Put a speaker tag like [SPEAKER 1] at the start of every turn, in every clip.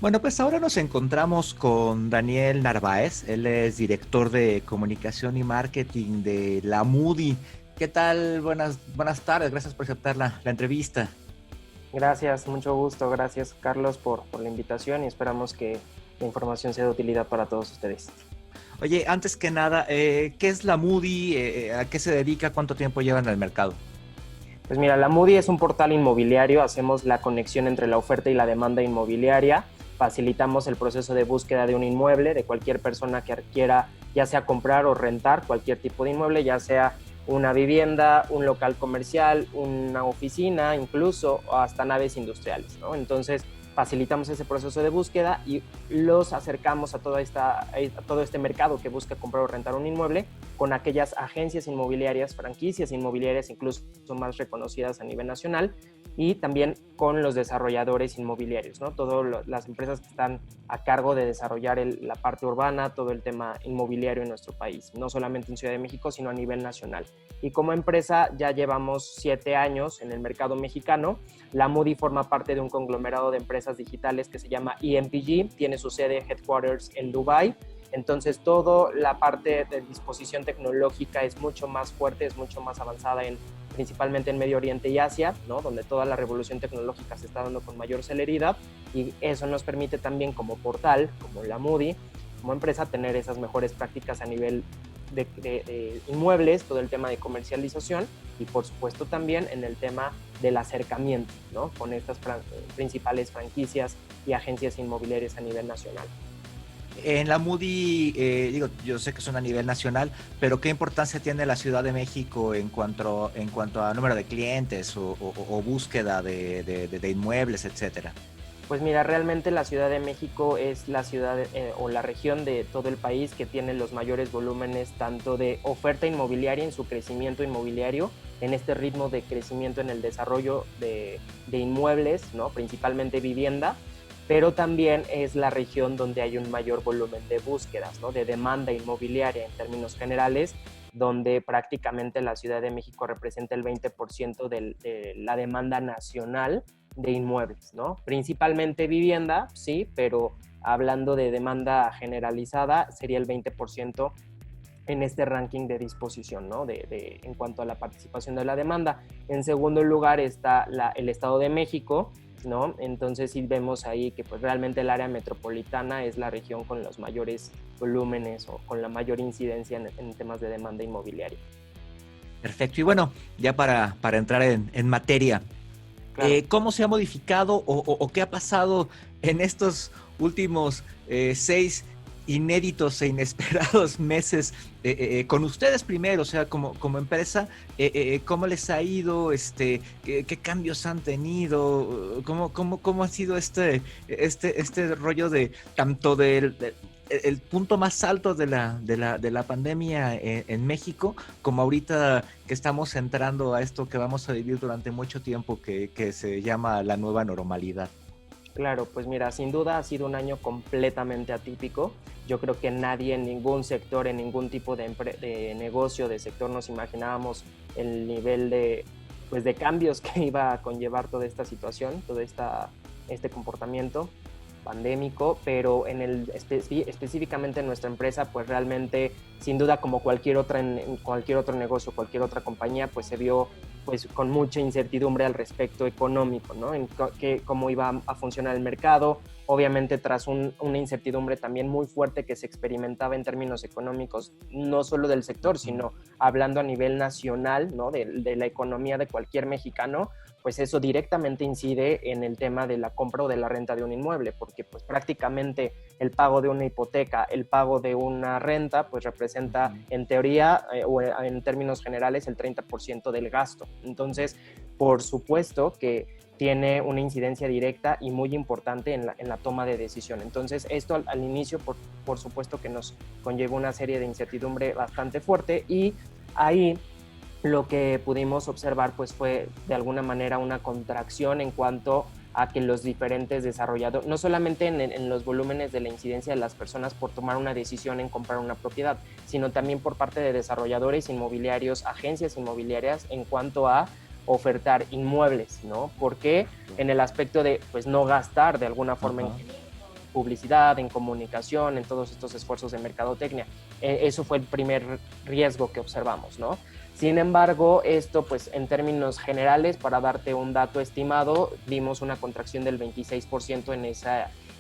[SPEAKER 1] Bueno, pues ahora nos encontramos con Daniel Narváez. Él es director de comunicación y marketing de la Moody. ¿Qué tal? Buenas tardes. Gracias por aceptar la entrevista.
[SPEAKER 2] Gracias, mucho gusto. Gracias, Carlos, por la invitación y esperamos que la información sea de utilidad para todos ustedes.
[SPEAKER 1] Oye, antes que nada, ¿qué es la Moody? ¿A qué se dedica? ¿Cuánto tiempo lleva en el mercado?
[SPEAKER 2] Pues mira, la Moody es un portal inmobiliario, hacemos la conexión entre la oferta y la demanda inmobiliaria, facilitamos el proceso de búsqueda de un inmueble de cualquier persona que quiera ya sea comprar o rentar cualquier tipo de inmueble, ya sea una vivienda, un local comercial, una oficina, incluso hasta naves industriales, ¿no? Entonces, facilitamos ese proceso de búsqueda y los acercamos a todo este mercado que busca comprar o rentar un inmueble con aquellas agencias inmobiliarias, franquicias inmobiliarias, incluso más reconocidas a nivel nacional, y también con los desarrolladores inmobiliarios, ¿no? Todas las empresas que están a cargo de desarrollar la parte urbana, todo el tema inmobiliario en nuestro país, no solamente en Ciudad de México, sino a nivel nacional. Y como empresa ya llevamos 7 años en el mercado mexicano. La Moody forma parte de un conglomerado de empresas digitales que se llama EMPG, tiene su sede headquarters en Dubai. Entonces, toda la parte de disposición tecnológica es mucho más fuerte, es mucho más avanzada principalmente en Medio Oriente y Asia, ¿no? Donde toda la revolución tecnológica se está dando con mayor celeridad, y eso nos permite también como portal, como la Moody, como empresa, tener esas mejores prácticas a nivel de inmuebles, todo el tema de comercialización y por supuesto también en el tema del acercamiento, ¿no? Con estas principales franquicias y agencias inmobiliarias a nivel nacional.
[SPEAKER 1] En la Moody, yo sé que son a nivel nacional, pero ¿qué importancia tiene la Ciudad de México en cuanto a número de clientes o búsqueda de inmuebles, etcétera?
[SPEAKER 2] Pues mira, realmente la Ciudad de México es la ciudad o la región de todo el país que tiene los mayores volúmenes tanto de oferta inmobiliaria en su crecimiento inmobiliario, en este ritmo de crecimiento en el desarrollo de inmuebles, ¿no? Principalmente vivienda, pero también es la región donde hay un mayor volumen de búsquedas, ¿no? De demanda inmobiliaria en términos generales, donde prácticamente la Ciudad de México representa el 20% de la demanda nacional de inmuebles, ¿no? Principalmente vivienda, sí, pero hablando de demanda generalizada, sería el 20% en este ranking de disposición, ¿no? En cuanto a la participación de la demanda. En segundo lugar está el Estado de México, ¿no? Entonces sí vemos ahí que pues realmente el área metropolitana es la región con los mayores volúmenes o con la mayor incidencia en temas de demanda inmobiliaria.
[SPEAKER 1] Perfecto. Y bueno, ya para entrar en materia,
[SPEAKER 2] Claro.
[SPEAKER 1] ¿cómo se ha modificado o qué ha pasado en estos últimos 6 inéditos e inesperados meses con ustedes primero? O sea, como empresa, ¿cómo les ha ido? ¿Qué cambios han tenido? ¿Cómo ha sido este rollo de tanto el punto más alto de la pandemia en México, como ahorita que estamos entrando a esto que vamos a vivir durante mucho tiempo, que se llama la nueva normalidad?
[SPEAKER 2] Claro, pues mira, sin duda ha sido un año completamente atípico. Yo creo que nadie en ningún sector, en ningún tipo de negocio, de sector, nos imaginábamos el nivel pues de cambios que iba a conllevar toda esta situación, este comportamiento pandémico, pero específicamente en nuestra empresa, pues realmente, sin duda, como en cualquier otro negocio, cualquier otra compañía, pues se vio pues con mucha incertidumbre al respecto económico, ¿no? Cómo iba a funcionar el mercado, obviamente tras una incertidumbre también muy fuerte que se experimentaba en términos económicos, no solo del sector, sino hablando a nivel nacional, ¿no? De la economía de cualquier mexicano, pues eso directamente incide en el tema de la compra o de la renta de un inmueble, porque pues prácticamente el pago de una hipoteca, el pago de una renta, pues representa en teoría o en términos generales el 30% del gasto. Entonces, por supuesto que tiene una incidencia directa y muy importante en la toma de decisión. Entonces, esto al inicio, por supuesto que nos conlleva una serie de incertidumbre bastante fuerte, y ahí lo que pudimos observar pues fue de alguna manera una contracción en cuanto a que los diferentes desarrolladores, no solamente en los volúmenes de la incidencia de las personas por tomar una decisión en comprar una propiedad, sino también por parte de desarrolladores inmobiliarios, agencias inmobiliarias en cuanto a ofertar inmuebles, ¿no? Porque en el aspecto de pues no gastar de alguna forma
[SPEAKER 1] Ajá.
[SPEAKER 2] publicidad, en comunicación, en todos estos esfuerzos de mercadotecnia. Eso fue el primer riesgo que observamos, ¿no? Sin embargo, esto, pues en términos generales, para darte un dato estimado, vimos una contracción del 26%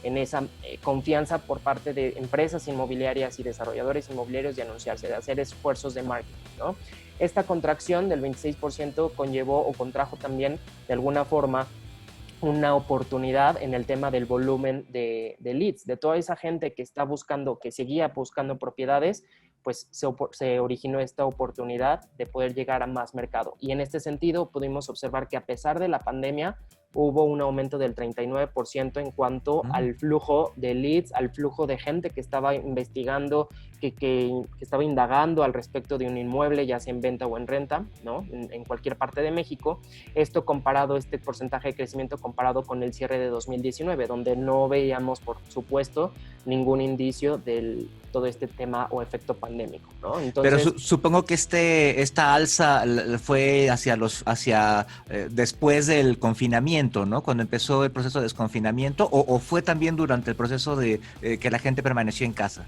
[SPEAKER 2] en esa confianza por parte de empresas inmobiliarias y desarrolladores inmobiliarios de anunciarse, de hacer esfuerzos de marketing, ¿no? Esta contracción del 26% conllevó o contrajo también, de alguna forma, una oportunidad en el tema del volumen de leads, de toda esa gente que está buscando, que seguía buscando propiedades, pues se originó esta oportunidad de poder llegar a más mercado. Y en este sentido pudimos observar que a pesar de la pandemia, hubo un aumento del 39% en cuanto al flujo de leads, al flujo de gente que estaba investigando, que estaba indagando al respecto de un inmueble, ya sea en venta o en renta, ¿no? En cualquier parte de México. Esto comparado, este porcentaje de crecimiento comparado con el cierre de 2019, donde no veíamos, por supuesto, ningún indicio de todo este tema o efecto pandémico, ¿no?
[SPEAKER 1] Entonces, pero supongo que esta alza fue hacia después del confinamiento, ¿no? Cuando empezó el proceso de desconfinamiento, o fue también durante el proceso de que la gente permaneció en casa.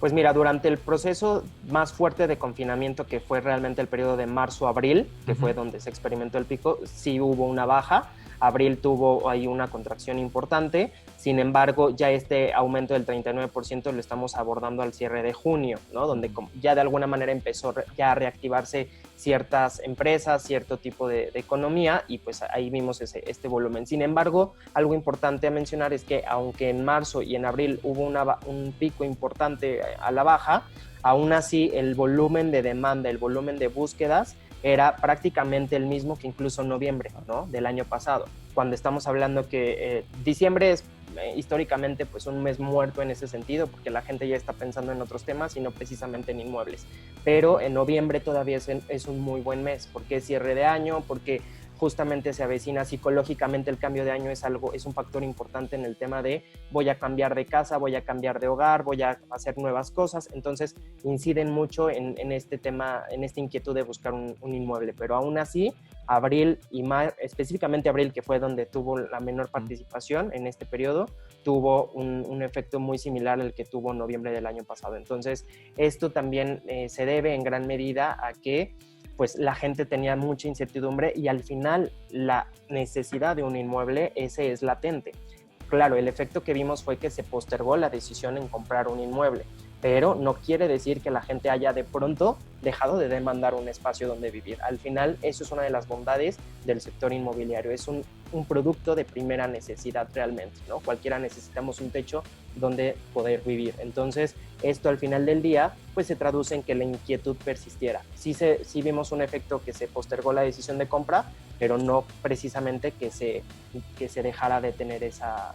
[SPEAKER 2] Pues mira, durante el proceso más fuerte de confinamiento, que fue realmente el periodo de marzo-abril, que fue donde se experimentó el pico, sí hubo una baja. Abril tuvo ahí una contracción importante. Sin embargo, ya este aumento del 39% lo estamos abordando al cierre de junio, ¿no? Donde ya de alguna manera empezó ya a reactivarse ciertas empresas, cierto tipo de economía, y pues ahí vimos este volumen. Sin embargo, algo importante a mencionar es que aunque en marzo y en abril hubo un pico importante a la baja, aún así el volumen de demanda, el volumen de búsquedas era prácticamente el mismo que incluso noviembre, ¿no? Del año pasado, cuando estamos hablando que diciembre es históricamente pues un mes muerto en ese sentido, porque la gente ya está pensando en otros temas y no precisamente en inmuebles, pero en noviembre todavía es un muy buen mes, porque es cierre de año, porque justamente se avecina psicológicamente el cambio de año, es un factor importante en el tema de voy a cambiar de casa, voy a cambiar de hogar, voy a hacer nuevas cosas, entonces inciden mucho en este tema, en esta inquietud de buscar un inmueble, pero aún así abril y específicamente abril, que fue donde tuvo la menor participación en este periodo, tuvo un efecto muy similar al que tuvo en noviembre del año pasado. Entonces esto también se debe en gran medida a que pues la gente tenía mucha incertidumbre y al final la necesidad de un inmueble, ese es latente. Claro, el efecto que vimos fue que se postergó la decisión en comprar un inmueble, pero no quiere decir que la gente haya de pronto dejado de demandar un espacio donde vivir. Al final, eso es una de las bondades del sector inmobiliario. Es un producto de primera necesidad realmente, ¿no? Cualquiera necesitamos un techo donde poder vivir. Entonces, esto al final del día, pues se traduce en que la inquietud persistiera. Sí vimos un efecto que se postergó la decisión de compra, pero no precisamente que se dejara de tener esa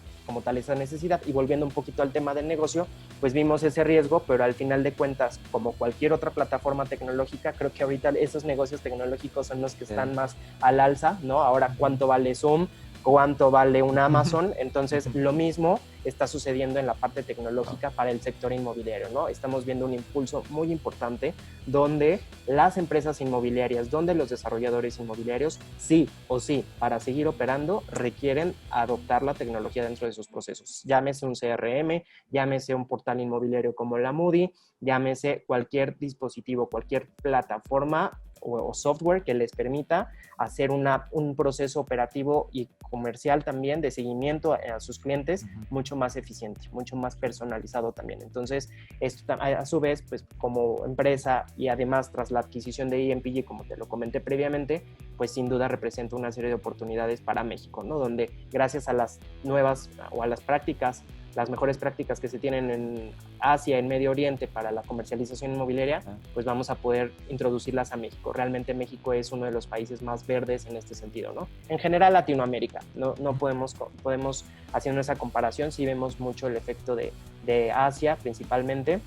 [SPEAKER 2] necesidad. Y volviendo un poquito al tema del negocio, pues vimos ese riesgo, pero al final de cuentas, como cualquier otra plataforma tecnológica, creo que ahorita esos negocios tecnológicos son los que están más al alza, ¿no? Ahora, ¿cuánto vale Zoom? ¿Cuánto vale un Amazon? Entonces, lo mismo está sucediendo en la parte tecnológica para el sector inmobiliario, ¿no? Estamos viendo un impulso muy importante donde las empresas inmobiliarias, donde los desarrolladores inmobiliarios, sí o sí, para seguir operando, requieren adoptar la tecnología dentro de sus procesos. Llámese un CRM, llámese un portal inmobiliario como la Moody, llámese cualquier dispositivo, cualquier plataforma o software que les permita hacer un proceso operativo y comercial también de seguimiento a sus clientes mucho más eficiente, mucho más personalizado también. Entonces, esto a su vez, pues como empresa y además tras la adquisición de IMPG, como te lo comenté previamente, pues sin duda representa una serie de oportunidades para México, ¿no? Donde gracias a las nuevas o a las prácticas, las mejores prácticas que se tienen en Asia, en Medio Oriente para la comercialización inmobiliaria, pues vamos a poder introducirlas a México. Realmente México es uno de los países más verdes en este sentido, ¿no? En general Latinoamérica, no podemos haciendo esa comparación, sí vemos mucho el efecto de Asia principalmente,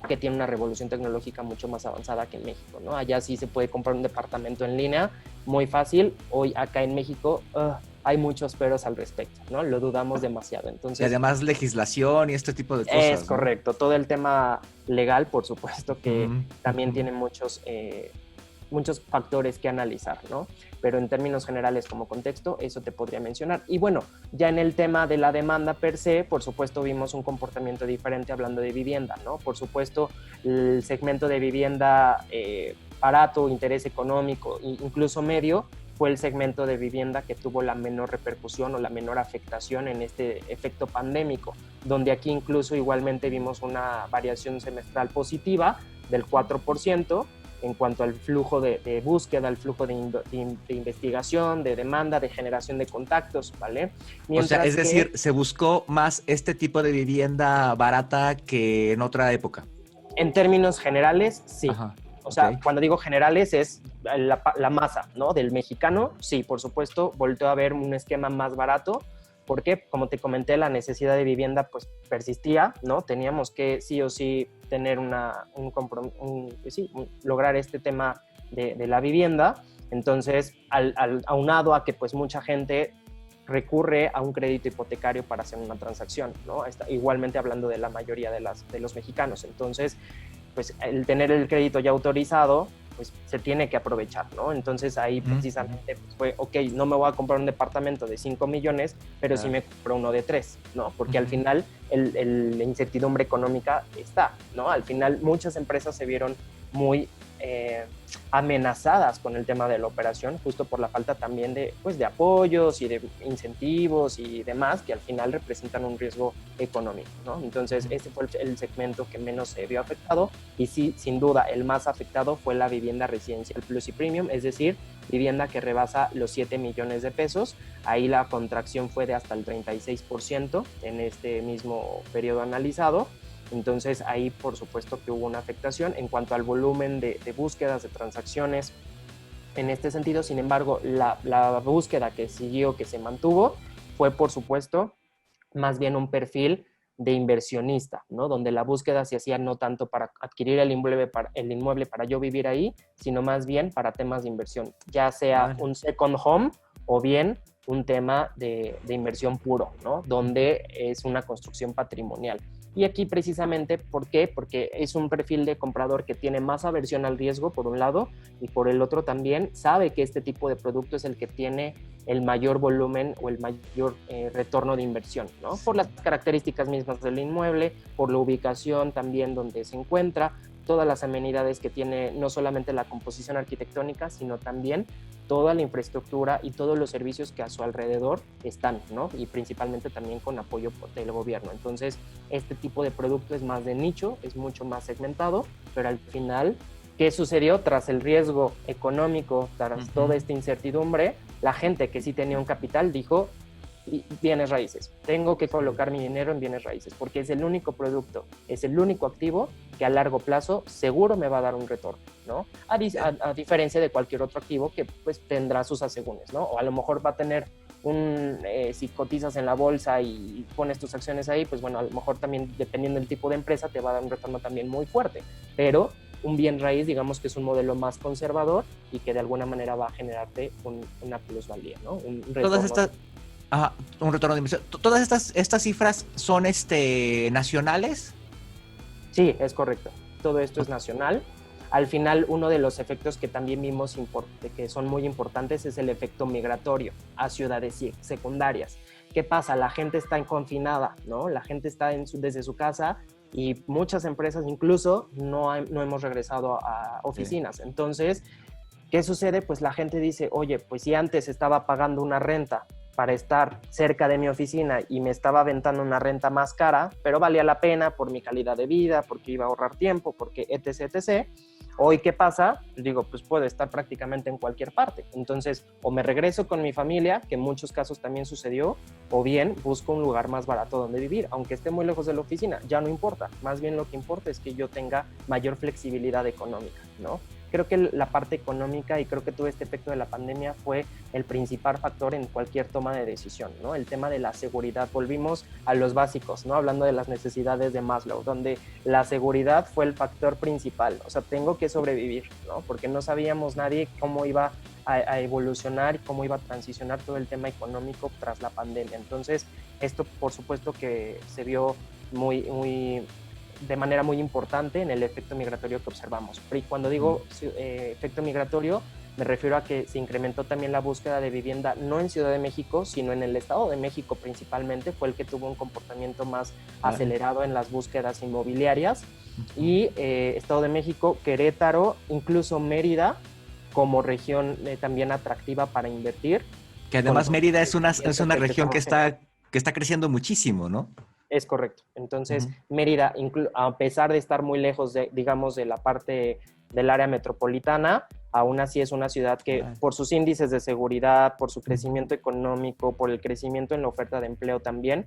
[SPEAKER 2] que tiene una revolución tecnológica mucho más avanzada que en México, ¿no? Allá sí se puede comprar un departamento en línea muy fácil, hoy acá en México hay muchos peros al respecto, ¿no? Lo dudamos demasiado. Entonces,
[SPEAKER 1] y además legislación y este tipo de cosas.
[SPEAKER 2] Es correcto. ¿No? Todo el tema legal, por supuesto, que también tiene muchos muchos factores que analizar, ¿no? Pero en términos generales como contexto, eso te podría mencionar. Y bueno, ya en el tema de la demanda per se, por supuesto vimos un comportamiento diferente hablando de vivienda, ¿no? Por supuesto, el segmento de vivienda barato, interés económico, incluso medio, fue el segmento de vivienda que tuvo la menor repercusión o la menor afectación en este efecto pandémico, donde aquí incluso igualmente vimos una variación semestral positiva del 4% en cuanto al flujo de búsqueda, al flujo de investigación, de demanda, de generación de contactos, ¿vale?
[SPEAKER 1] Mientras es decir, se buscó más este tipo de vivienda barata que en otra época.
[SPEAKER 2] En términos generales, sí.
[SPEAKER 1] Ajá.
[SPEAKER 2] O sea, cuando digo generales es la masa, ¿no? Del mexicano, sí, por supuesto, volteó a ver un esquema más barato, porque, como te comenté, la necesidad de vivienda pues persistía, ¿no? Teníamos que sí o sí tener lograr este tema de la vivienda. Entonces, aunado a que pues mucha gente recurre a un crédito hipotecario para hacer una transacción, ¿no? Igualmente hablando de la mayoría de los mexicanos. Entonces, pues el tener el crédito ya autorizado, pues se tiene que aprovechar, ¿no? Entonces ahí precisamente pues, fue, ok, no me voy a comprar un departamento de 5 millones, pero sí me compro uno de 3, ¿no? Porque al final la incertidumbre económica está, ¿no? Al final muchas empresas se vieron muy amenazadas con el tema de la operación, justo por la falta también de, pues, de apoyos y de incentivos y demás, que al final representan un riesgo económico, ¿no? Entonces, este fue el segmento que menos se vio afectado, y sí, sin duda, el más afectado fue la vivienda residencial plus y premium, es decir, vivienda que rebasa los 7 millones de pesos. Ahí la contracción fue de hasta el 36% en este mismo periodo analizado. Entonces ahí por supuesto que hubo una afectación en cuanto al volumen de búsquedas, de transacciones en este sentido. Sin embargo, la búsqueda que siguió, que se mantuvo, fue por supuesto más bien un perfil de inversionista, ¿no? Donde la búsqueda se hacía no tanto para adquirir el inmueble para yo vivir ahí, sino más bien para temas de inversión, ya sea un second home o bien un tema de inversión puro, ¿no? Donde es una construcción patrimonial. Y aquí precisamente, ¿por qué? Porque es un perfil de comprador que tiene más aversión al riesgo, por un lado, y por el otro también sabe que este tipo de producto es el que tiene el mayor volumen o el mayor retorno de inversión, ¿no? Por las características mismas del inmueble, por la ubicación también donde se encuentra, todas las amenidades que tiene, no solamente la composición arquitectónica, sino también toda la infraestructura y todos los servicios que a su alrededor están, ¿no? Y principalmente también con apoyo del gobierno. Entonces, este tipo de producto es más de nicho, es mucho más segmentado, pero al final, ¿qué sucedió? Tras el riesgo económico, tras toda esta incertidumbre, la gente que sí tenía un capital dijo, bienes raíces, tengo que colocar mi dinero en bienes raíces, porque es el único producto, es el único activo que a largo plazo seguro me va a dar un retorno, ¿no? A diferencia de cualquier otro activo que pues tendrá sus asegúnes, ¿no? O a lo mejor va a tener si cotizas en la bolsa y pones tus acciones ahí, pues bueno, a lo mejor también dependiendo del tipo de empresa te va a dar un retorno también muy fuerte, pero un bien raíz, digamos que es un modelo más conservador y que de alguna manera va a generarte una plusvalía, ¿no? Un retorno.
[SPEAKER 1] Un retorno de inversión. ¿Todas estas cifras son nacionales?
[SPEAKER 2] Sí, es correcto. Todo esto es nacional. Al final, uno de los efectos que también vimos que son muy importantes es el efecto migratorio a ciudades secundarias. ¿Qué pasa? La gente está confinada, ¿no? La gente está desde su casa y muchas empresas incluso no hemos regresado a oficinas. Sí. Entonces, ¿qué sucede? Pues la gente dice, oye, pues si antes estaba pagando una renta para estar cerca de mi oficina y me estaba aventando una renta más cara, pero valía la pena por mi calidad de vida, porque iba a ahorrar tiempo, porque etc, etc. Hoy, ¿qué pasa? Digo, pues puedo estar prácticamente en cualquier parte. Entonces, o me regreso con mi familia, que en muchos casos también sucedió, o bien busco un lugar más barato donde vivir, aunque esté muy lejos de la oficina, ya no importa. Más bien lo que importa es que yo tenga mayor flexibilidad económica, ¿no? Creo que la parte económica y creo que todo este efecto de la pandemia fue el principal factor en cualquier toma de decisión, ¿no? El tema de la seguridad. Volvimos a los básicos, ¿no? Hablando de las necesidades de Maslow, donde la seguridad fue el factor principal. O sea, tengo que sobrevivir, ¿no? Porque no sabíamos nadie cómo iba a evolucionar y cómo iba a transicionar todo el tema económico tras la pandemia. Entonces, esto por supuesto que se vio muy de manera muy importante en el efecto migratorio que observamos. Y cuando digo efecto migratorio, me refiero a que se incrementó también la búsqueda de vivienda, no en Ciudad de México, sino en el Estado de México principalmente, fue el que tuvo un comportamiento más acelerado en las búsquedas inmobiliarias. Y Estado de México, Querétaro, incluso Mérida, como región también atractiva para invertir.
[SPEAKER 1] Que además Mérida es una región que está creciendo muchísimo, ¿no?
[SPEAKER 2] Es correcto. Entonces, Mérida, a pesar de estar muy lejos de, digamos, de la parte del área metropolitana, aún así es una ciudad que por sus índices de seguridad, por su crecimiento económico, por el crecimiento en la oferta de empleo también,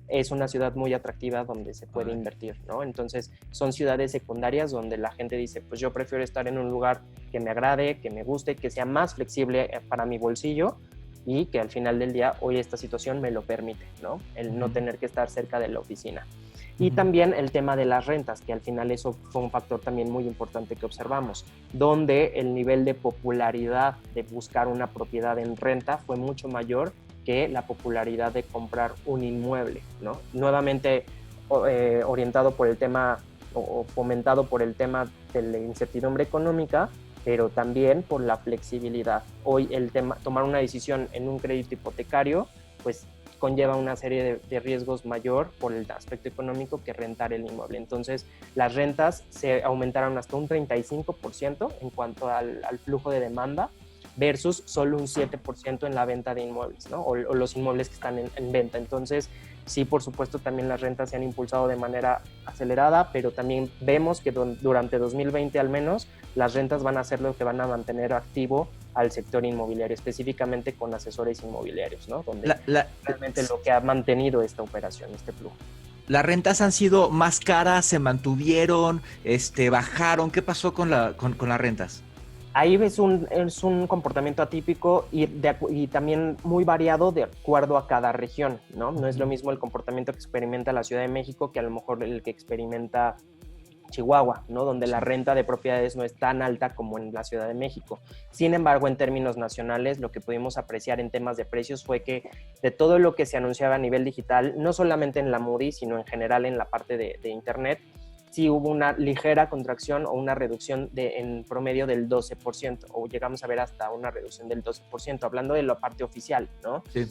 [SPEAKER 2] es una ciudad muy atractiva donde se puede invertir, ¿no? Entonces, son ciudades secundarias donde la gente dice, pues yo prefiero estar en un lugar que me agrade, que me guste, que sea más flexible para mi bolsillo, y que al final del día hoy esta situación me lo permite, ¿no? El no tener que estar cerca de la oficina. Y también el tema de las rentas, que al final eso fue un factor también muy importante que observamos, donde el nivel de popularidad de buscar una propiedad en renta fue mucho mayor que la popularidad de comprar un inmueble, ¿no? Nuevamente orientado por el tema o fomentado por el tema de la incertidumbre económica, pero también por la flexibilidad. Hoy el tema, tomar una decisión en un crédito hipotecario, pues conlleva una serie de riesgos mayor por el aspecto económico que rentar el inmueble. Entonces, las rentas se aumentaron hasta un 35% en cuanto al flujo de demanda versus solo un 7% en la venta de inmuebles, ¿no? O los inmuebles que están en venta. Entonces, sí, por supuesto, también las rentas se han impulsado de manera acelerada, pero también vemos que durante 2020 al menos, las rentas van a ser lo que van a mantener activo al sector inmobiliario, específicamente con asesores inmobiliarios, ¿no? Donde realmente lo que ha mantenido esta operación, este flujo.
[SPEAKER 1] ¿Las rentas han sido más caras, se mantuvieron, bajaron? ¿Qué pasó con las rentas?
[SPEAKER 2] Ahí es un comportamiento atípico y también muy variado de acuerdo a cada región, ¿no? No es lo mismo el comportamiento que experimenta la Ciudad de México que a lo mejor el que experimenta Chihuahua, ¿no? Donde la renta de propiedades no es tan alta como en la Ciudad de México. Sin embargo, en términos nacionales, lo que pudimos apreciar en temas de precios fue que de todo lo que se anunciaba a nivel digital, no solamente en la Moody, sino en general en la parte de Internet, sí hubo una ligera contracción o una reducción en promedio del 12%, o llegamos a ver hasta una reducción del 12%, hablando de la parte oficial, ¿no?
[SPEAKER 1] Sí.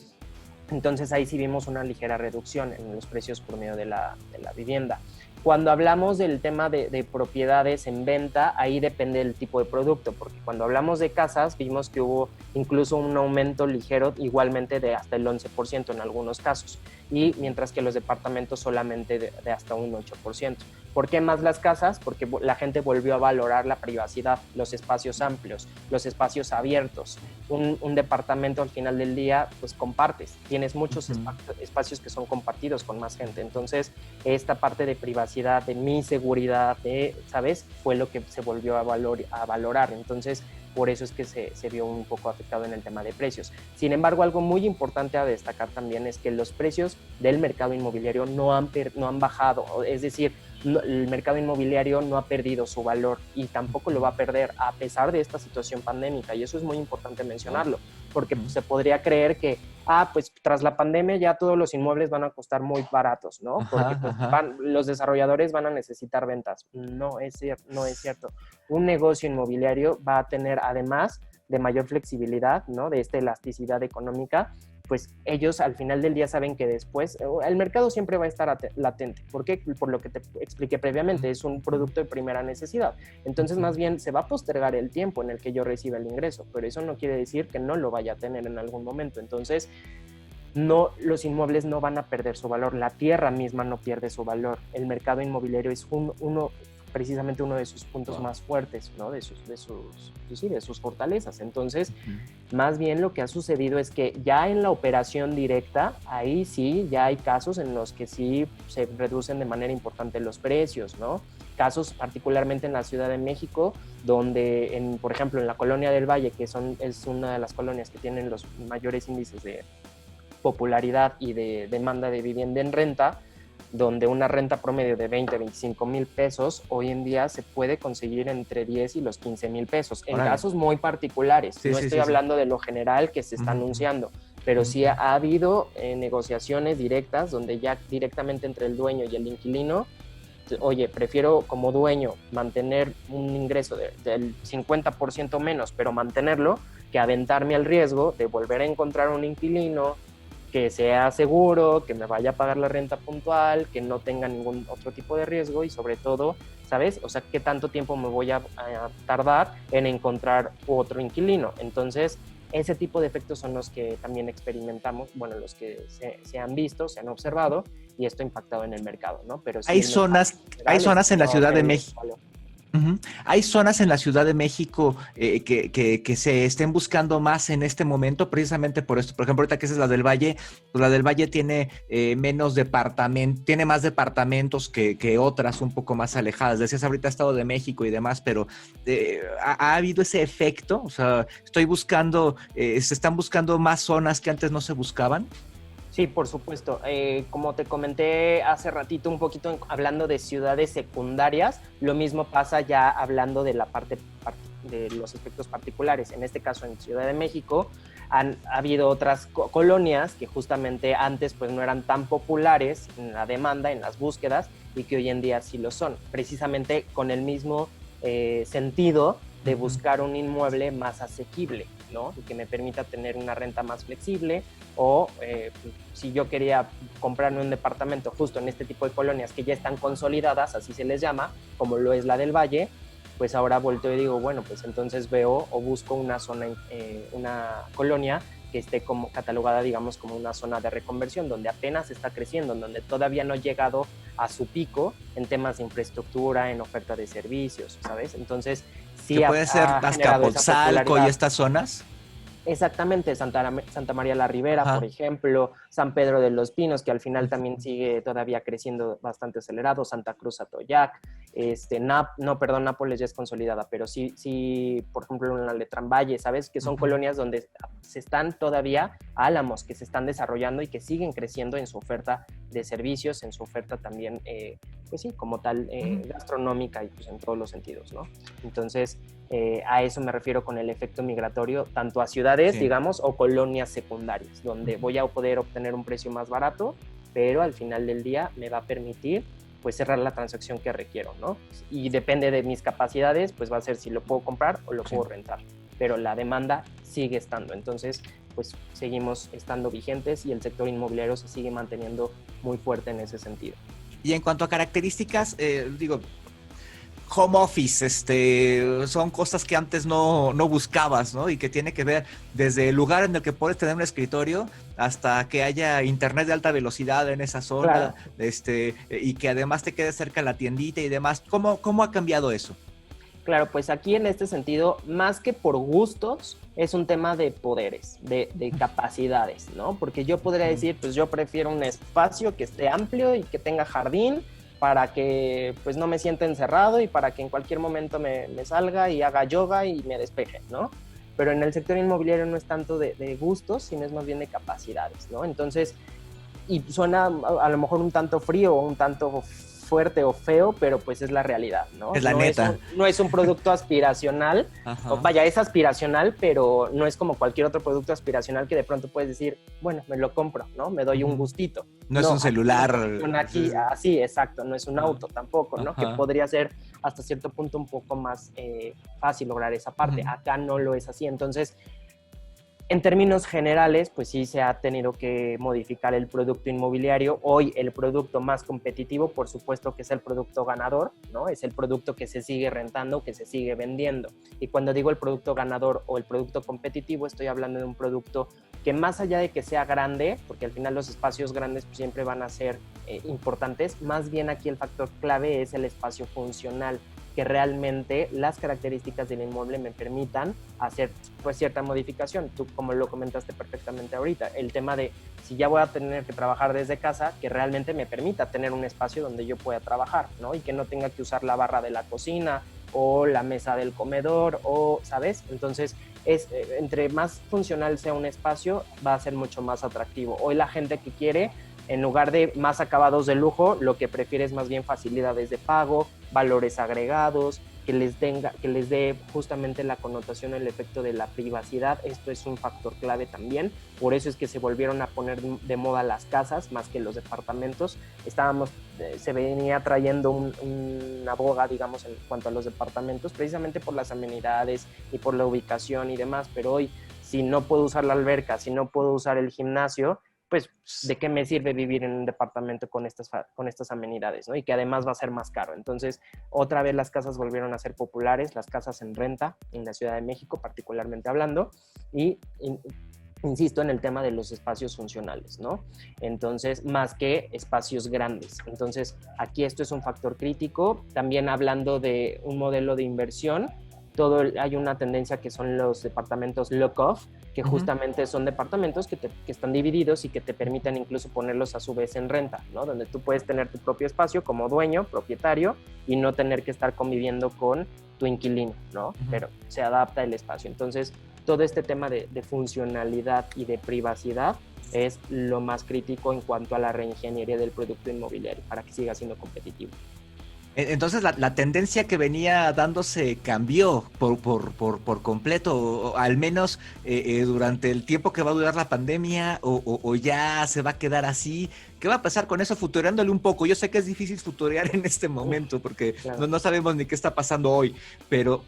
[SPEAKER 2] Entonces ahí sí vimos una ligera reducción en los precios promedio de la vivienda. Cuando hablamos del tema de propiedades en venta, ahí depende del tipo de producto, porque cuando hablamos de casas, vimos que hubo incluso un aumento ligero, igualmente de hasta el 11% en algunos casos, y mientras que los departamentos solamente de hasta un 8%. ¿Por qué más las casas? Porque la gente volvió a valorar la privacidad, los espacios amplios, los espacios abiertos. Un departamento al final del día, pues compartes, tienes muchos espacios que son compartidos con más gente. Entonces, esta parte de privacidad, de mi seguridad, ¿sabes? Fue lo que se volvió a valorar. Entonces, por eso es que se vio un poco afectado en el tema de precios. Sin embargo, algo muy importante a destacar también es que los precios del mercado inmobiliario no han bajado, es decir, el mercado inmobiliario no ha perdido su valor y tampoco lo va a perder a pesar de esta situación pandémica, y eso es muy importante mencionarlo, porque pues, se podría creer que pues tras la pandemia ya todos los inmuebles van a costar muy baratos, ¿no? Porque pues, los desarrolladores van a necesitar ventas. No es cierto. Un negocio inmobiliario va a tener, además de mayor flexibilidad, ¿no? De esta elasticidad económica, pues ellos al final del día saben que después el mercado siempre va a estar latente. ¿Por qué? Por lo que te expliqué previamente, es un producto de primera necesidad. Entonces, más bien, se va a postergar el tiempo en el que yo reciba el ingreso, pero eso no quiere decir que no lo vaya a tener en algún momento. Entonces, los inmuebles no van a perder su valor, la tierra misma no pierde su valor. El mercado inmobiliario es precisamente uno de sus puntos más fuertes, ¿no? de sus fortalezas. Entonces, más bien lo que ha sucedido es que ya en la operación directa, ahí sí, ya hay casos en los que sí se reducen de manera importante los precios, ¿no? Casos particularmente en la Ciudad de México, donde, por ejemplo, en la Colonia del Valle, que es una de las colonias que tienen los mayores índices de popularidad y de demanda de vivienda en renta, donde una renta promedio de 20, 25 mil pesos hoy en día se puede conseguir entre 10 y los 15 mil pesos, en casos muy particulares. No estoy hablando de lo general que se está anunciando, pero sí ha habido negociaciones directas donde ya directamente entre el dueño y el inquilino oye, prefiero como dueño mantener un ingreso del 50% menos, pero mantenerlo, que aventarme al riesgo de volver a encontrar un inquilino que sea seguro, que me vaya a pagar la renta puntual, que no tenga ningún otro tipo de riesgo y sobre todo, ¿sabes? O sea, ¿qué tanto tiempo me voy a tardar en encontrar otro inquilino? Entonces, ese tipo de efectos son los que también experimentamos, bueno, los que se han visto, se han observado y esto ha impactado en el mercado, ¿no? Pero sí,
[SPEAKER 1] Hay zonas en la Ciudad de México.
[SPEAKER 2] valor.
[SPEAKER 1] Ujú. Hay zonas en la Ciudad de México que se estén buscando más en este momento, precisamente por esto. Por ejemplo, ahorita que esa es la del Valle, pues la del Valle tiene menos departamentos, tiene más departamentos que otras un poco más alejadas. Decías ahorita Estado de México y demás, pero ha habido ese efecto. O sea, estoy buscando, se están buscando más zonas que antes no se buscaban.
[SPEAKER 2] Sí, por supuesto. Como te comenté hace ratito un poquito hablando de ciudades secundarias, lo mismo pasa ya hablando de la parte de los aspectos particulares. En este caso, en Ciudad de México, ha habido otras colonias que justamente antes pues no eran tan populares en la demanda, en las búsquedas, y que hoy en día sí lo son, precisamente con el mismo sentido de buscar un inmueble más asequible, ¿no? Y que me permita tener una renta más flexible o si yo quería comprarme un departamento justo en este tipo de colonias que ya están consolidadas, así se les llama, como lo es la del Valle, pues ahora volteo y digo, bueno, pues entonces veo o busco una zona, una colonia que esté como catalogada, digamos, como una zona de reconversión, donde apenas está creciendo, donde todavía no ha llegado a su pico en temas de infraestructura, en oferta de servicios, ¿sabes? Entonces, sí
[SPEAKER 1] Que puede ser Azcapotzalco y estas zonas.
[SPEAKER 2] Exactamente, Santa María la Ribera,
[SPEAKER 1] Ajá.
[SPEAKER 2] por ejemplo, San Pedro de los Pinos, que al final también sigue todavía creciendo bastante acelerado, Santa Cruz Atoyac, Nápoles ya es consolidada, pero sí, por ejemplo, en la Letrán Valle, ¿sabes? Que son colonias donde se están todavía álamos que se están desarrollando y que siguen creciendo en su oferta de servicios, en su oferta también, pues sí, como tal, gastronómica y pues en todos los sentidos, ¿no? Entonces, a eso me refiero con el efecto migratorio, tanto a ciudades, digamos, o colonias secundarias, donde voy a poder obtener un precio más barato, pero al final del día me va a permitir pues cerrar la transacción que requiero, ¿no? Y depende de mis capacidades, pues va a ser si lo puedo comprar o lo puedo rentar, pero la demanda sigue estando, entonces pues seguimos estando vigentes y el sector inmobiliario se sigue manteniendo muy fuerte en ese sentido.
[SPEAKER 1] Y en cuanto a características, home office, son cosas que antes no buscabas, ¿no? Y que tiene que ver desde el lugar en el que puedes tener un escritorio hasta que haya internet de alta velocidad en esa zona, claro. Y que además te quede cerca la tiendita y demás. ¿Cómo ha cambiado eso?
[SPEAKER 2] Claro, pues aquí en este sentido, más que por gustos, es un tema de poderes, de capacidades, ¿no? Porque yo podría decir, pues yo prefiero un espacio que esté amplio y que tenga jardín, para que pues no me sienta encerrado y para que en cualquier momento me salga y haga yoga y me despeje, ¿no? Pero en el sector inmobiliario no es tanto de gustos, sino es más bien de capacidades, ¿no? Entonces, y suena a lo mejor un tanto frío o un tanto fuerte o feo, pero pues es la realidad, ¿no?
[SPEAKER 1] Es la neta.
[SPEAKER 2] No es un producto aspiracional, o vaya, es aspiracional, pero no es como cualquier otro producto aspiracional que de pronto puedes decir, bueno, me lo compro, ¿no? Me doy un gustito.
[SPEAKER 1] No es un celular.
[SPEAKER 2] Aquí, así, exacto, no es un auto tampoco, ¿no? Que podría ser hasta cierto punto un poco más fácil lograr esa parte. Acá no lo es así, entonces en términos generales, pues sí se ha tenido que modificar el producto inmobiliario. Hoy el producto más competitivo, por supuesto que es el producto ganador, ¿no? Es el producto que se sigue rentando, que se sigue vendiendo. Y cuando digo el producto ganador o el producto competitivo, estoy hablando de un producto que más allá de que sea grande, porque al final los espacios grandes pues, siempre van a ser importantes, más bien aquí el factor clave es el espacio funcional, que realmente las características del inmueble me permitan hacer pues cierta modificación. Tú como lo comentaste perfectamente ahorita, el tema de si ya voy a tener que trabajar desde casa, que realmente me permita tener un espacio donde yo pueda trabajar, ¿no? Y que no tenga que usar la barra de la cocina o la mesa del comedor o, ¿sabes? Entonces, entre más funcional sea un espacio, va a ser mucho más atractivo. Hoy la gente que quiere, en lugar de más acabados de lujo, lo que prefiere es más bien facilidades de pago, valores agregados, que les dé justamente la connotación, el efecto de la privacidad. Esto es un factor clave también. Por eso es que se volvieron a poner de moda las casas más que los departamentos. Se venía trayendo una boga, digamos, en cuanto a los departamentos, precisamente por las amenidades y por la ubicación y demás. Pero hoy, si no puedo usar la alberca, si no puedo usar el gimnasio, pues ¿de qué me sirve vivir en un departamento con estas amenidades, ¿no? Y que además va a ser más caro. Entonces, otra vez las casas volvieron a ser populares, las casas en renta en la Ciudad de México, particularmente hablando, y insisto en el tema de los espacios funcionales, ¿no? Entonces, más que espacios grandes. Entonces, aquí esto es un factor crítico. También hablando de un modelo de inversión, hay una tendencia que son los departamentos lock-off, que justamente son departamentos que están divididos y que te permiten incluso ponerlos a su vez en renta, ¿no? Donde tú puedes tener tu propio espacio como dueño, propietario, y no tener que estar conviviendo con tu inquilino, ¿no? Pero se adapta el espacio. Entonces, todo este tema de funcionalidad y de privacidad es lo más crítico en cuanto a la reingeniería del producto inmobiliario para que siga siendo competitivo.
[SPEAKER 1] Entonces la tendencia que venía dándose cambió por completo, o al menos durante el tiempo que va a durar la pandemia, o ya se va a quedar así. ¿Qué va a pasar con eso? Futureándole un poco. Yo sé que es difícil futurear en este momento porque
[SPEAKER 2] Claro.
[SPEAKER 1] no sabemos ni qué está pasando hoy, pero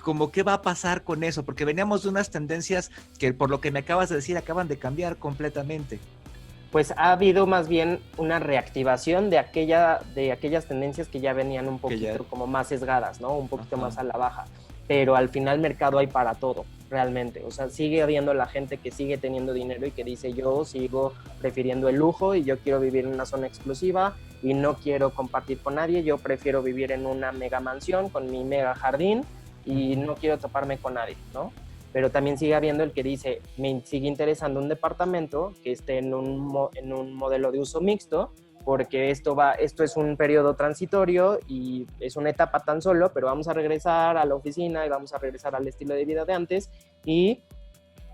[SPEAKER 1] como qué va a pasar con eso, porque veníamos de unas tendencias que, por lo que me acabas de decir, acaban de cambiar completamente.
[SPEAKER 2] Pues ha habido más bien una reactivación de aquellas tendencias que ya venían un poquito como más sesgadas, ¿no? Un poquito más a la baja. Pero al final mercado hay para todo, realmente. O sea, sigue habiendo la gente que sigue teniendo dinero y que dice, yo sigo prefiriendo el lujo y yo quiero vivir en una zona exclusiva y no quiero compartir con nadie. Yo prefiero vivir en una mega mansión con mi mega jardín y no quiero toparme con nadie, ¿no? Pero también sigue habiendo el que dice, me sigue interesando un departamento que esté en un modelo de uso mixto, porque esto es un periodo transitorio y es una etapa tan solo, pero vamos a regresar a la oficina y vamos a regresar al estilo de vida de antes, y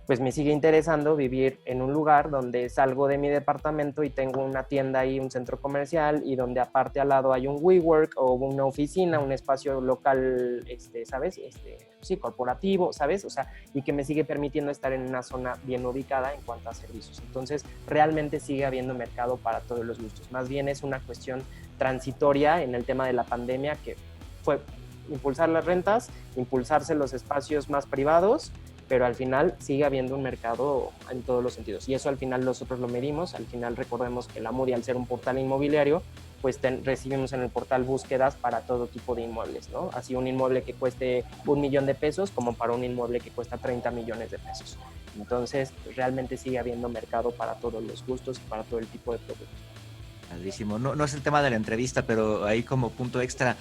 [SPEAKER 2] pues me sigue interesando vivir en un lugar donde salgo de mi departamento y tengo una tienda ahí, un centro comercial, y donde aparte al lado hay un WeWork o una oficina, un espacio local, ¿sabes? Sí, corporativo, ¿sabes? O sea, y que me sigue permitiendo estar en una zona bien ubicada en cuanto a servicios. Entonces, realmente sigue habiendo mercado para todos los gustos. Más bien es una cuestión transitoria en el tema de la pandemia, que fue impulsar las rentas, impulsarse los espacios más privados, pero al final sigue habiendo un mercado en todos los sentidos. Y eso al final nosotros lo medimos. Al final recordemos que la Moody, al ser un portal inmobiliario, pues recibimos en el portal búsquedas para todo tipo de inmuebles, ¿no? Así un inmueble que cueste 1,000,000 de pesos como para un inmueble que cuesta 30 millones de pesos. Entonces, realmente sigue habiendo mercado para todos los gustos y para todo el tipo de productos.
[SPEAKER 1] Padrísimo. No es el tema de la entrevista, pero ahí como punto extra,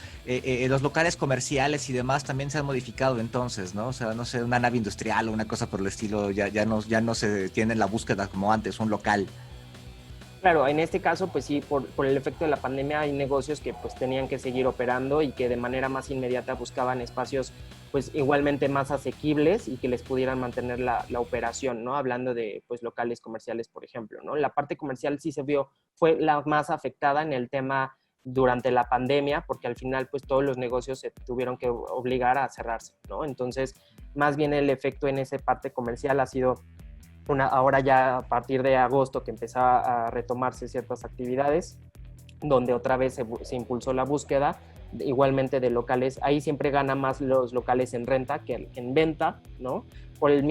[SPEAKER 1] los locales comerciales y demás también se han modificado entonces, ¿no? O sea, no sé, una nave industrial o una cosa por el estilo, ya no se tiene la búsqueda como antes, un local.
[SPEAKER 2] Claro, en este caso, pues sí, por el efecto de la pandemia hay negocios que pues tenían que seguir operando y que de manera más inmediata buscaban espacios pues igualmente más asequibles y que les pudieran mantener la operación, ¿no? Hablando de pues locales comerciales, por ejemplo, ¿no? La parte comercial sí fue la más afectada en el tema durante la pandemia, porque al final pues todos los negocios se tuvieron que obligar a cerrarse, ¿no? Entonces, más bien el efecto en esa parte comercial ha sido ahora ya a partir de agosto que empezaba a retomarse ciertas actividades, donde otra vez se impulsó la búsqueda, igualmente de locales. Ahí siempre gana más los locales en renta que en venta, ¿no? Por la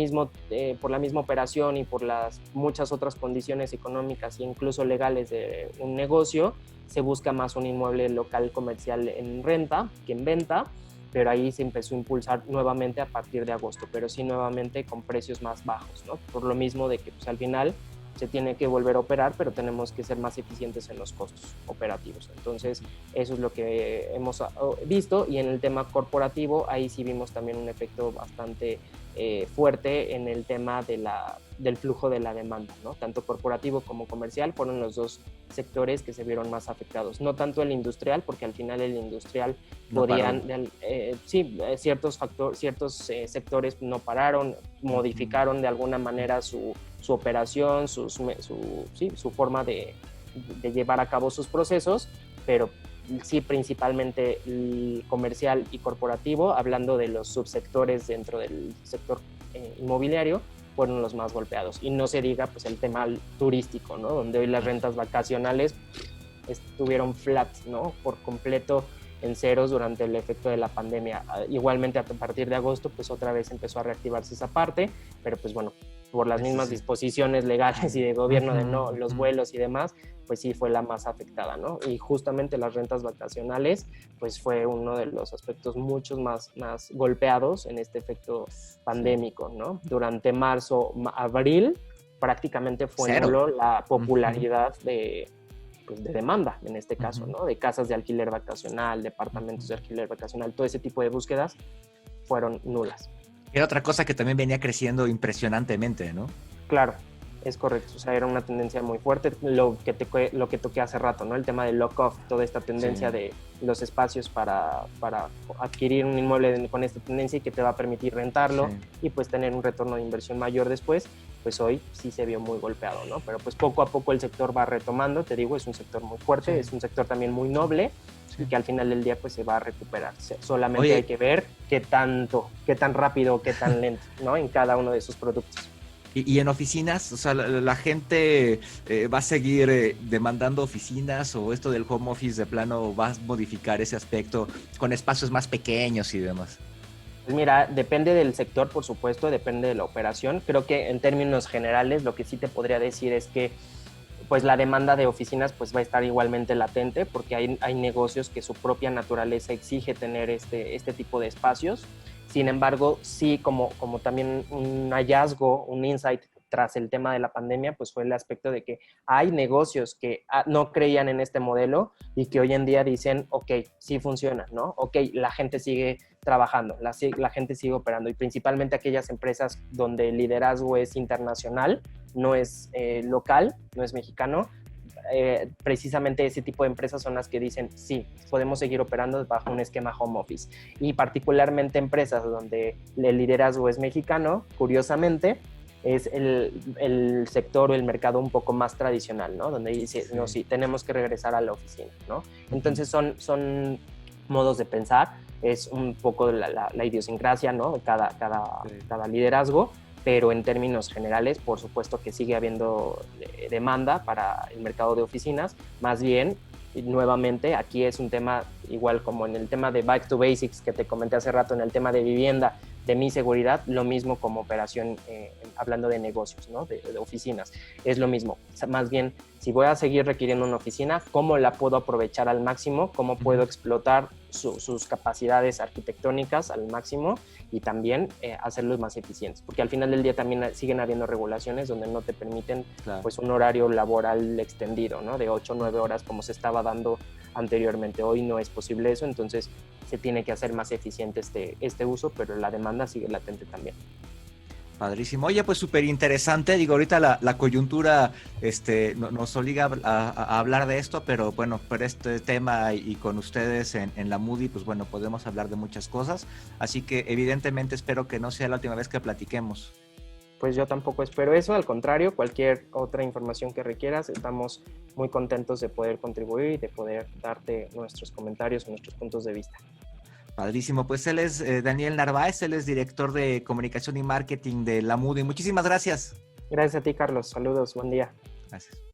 [SPEAKER 2] misma operación y por las muchas otras condiciones económicas e incluso legales de un negocio, se busca más un inmueble local comercial en renta que en venta, pero ahí se empezó a impulsar nuevamente a partir de agosto, pero sí nuevamente con precios más bajos, ¿no? Por lo mismo de que pues, al final se tiene que volver a operar, pero tenemos que ser más eficientes en los costos operativos. Entonces, eso es lo que hemos visto, y en el tema corporativo, ahí sí vimos también un efecto bastante fuerte en el tema del flujo de la demanda, ¿no? Tanto corporativo como comercial fueron los dos sectores que se vieron más afectados. No tanto el industrial, porque al final el industrial ciertos sectores no pararon, modificaron de alguna manera su operación, su forma de llevar a cabo sus procesos, pero sí, principalmente el comercial y corporativo, hablando de los subsectores dentro del sector inmobiliario, fueron los más golpeados. Y no se diga pues el tema turístico, ¿no? Donde hoy las rentas vacacionales estuvieron flat, ¿no? Por completo en ceros durante el efecto de la pandemia. Igualmente a partir de agosto pues otra vez empezó a reactivarse esa parte, pero pues bueno, por las mismas disposiciones legales y de gobierno de no, los vuelos y demás, pues sí fue la más afectada, ¿no? Y justamente las rentas vacacionales, pues fue uno de los aspectos muchos más golpeados en este efecto pandémico, ¿no? Durante marzo, abril, prácticamente fue nulo la popularidad de demanda, en este caso, ¿no? De casas de alquiler vacacional, departamentos de alquiler vacacional, todo ese tipo de búsquedas fueron nulas.
[SPEAKER 1] Era otra cosa que también venía creciendo impresionantemente, ¿no?
[SPEAKER 2] Claro, es correcto. O sea, era una tendencia muy fuerte. Lo que toqué hace rato, ¿no? El tema del lock-off, toda esta tendencia de los espacios para adquirir un inmueble con esta tendencia y que te va a permitir rentarlo y pues tener un retorno de inversión mayor después, pues hoy sí se vio muy golpeado, ¿no? Pero pues poco a poco el sector va retomando, te digo, es un sector muy fuerte, es un sector también muy noble y que al final del día pues se va a recuperar. Solamente hay que ver qué tan rápido, qué tan lento, ¿no? En cada uno de esos productos.
[SPEAKER 1] Y en oficinas, o sea, la gente va a seguir demandando oficinas, o esto del home office de plano va a modificar ese aspecto con espacios más pequeños y demás.
[SPEAKER 2] Pues mira, depende del sector, por supuesto, depende de la operación. Creo que en términos generales lo que sí te podría decir es que pues la demanda de oficinas pues va a estar igualmente latente, porque hay negocios que su propia naturaleza exige tener este tipo de espacios. Sin embargo, sí, como también un hallazgo, un insight tras el tema de la pandemia, pues fue el aspecto de que hay negocios que no creían en este modelo y que hoy en día dicen, ok, sí funciona, ¿no? Ok, la gente sigue trabajando, la gente sigue operando, y principalmente aquellas empresas donde el liderazgo es internacional, no es local, no es mexicano. Precisamente ese tipo de empresas son las que dicen sí, podemos seguir operando bajo un esquema home office, y particularmente empresas donde el liderazgo es mexicano, curiosamente es el sector o el mercado un poco más tradicional, ¿no? Donde dice, no, sí, tenemos que regresar a la oficina, ¿no? Entonces son modos de pensar, es un poco la idiosincrasia, ¿no? Cada liderazgo, pero en términos generales, por supuesto que sigue habiendo demanda para el mercado de oficinas. Más bien, nuevamente, aquí es un tema igual como en el tema de Back to Basics que te comenté hace rato, en el tema de vivienda, de mi seguridad, lo mismo como operación, hablando de negocios, ¿no? de oficinas, es lo mismo. Más bien, si voy a seguir requiriendo una oficina, ¿cómo la puedo aprovechar al máximo? ¿Cómo puedo explotar sus capacidades arquitectónicas al máximo? Y también hacerlos más eficientes, porque al final del día también siguen habiendo regulaciones donde no te permiten pues un horario laboral extendido, ¿no? De 8 o 9 horas como se estaba dando anteriormente. Hoy no es posible eso, entonces se tiene que hacer más eficiente este uso, pero la demanda sigue latente también.
[SPEAKER 1] Padrísimo. Oye, pues súper interesante. Digo, ahorita la coyuntura nos obliga a hablar de esto, pero bueno, por este tema y con ustedes en la Moody, pues bueno, podemos hablar de muchas cosas. Así que evidentemente espero que no sea la última vez que platiquemos.
[SPEAKER 2] Pues yo tampoco espero eso, al contrario, cualquier otra información que requieras, estamos muy contentos de poder contribuir y de poder darte nuestros comentarios o nuestros puntos de vista.
[SPEAKER 1] Padrísimo, pues él es Daniel Narváez, él es director de comunicación y marketing de la Moody. Muchísimas gracias.
[SPEAKER 2] Gracias a ti, Carlos. Saludos, buen día.
[SPEAKER 1] Gracias.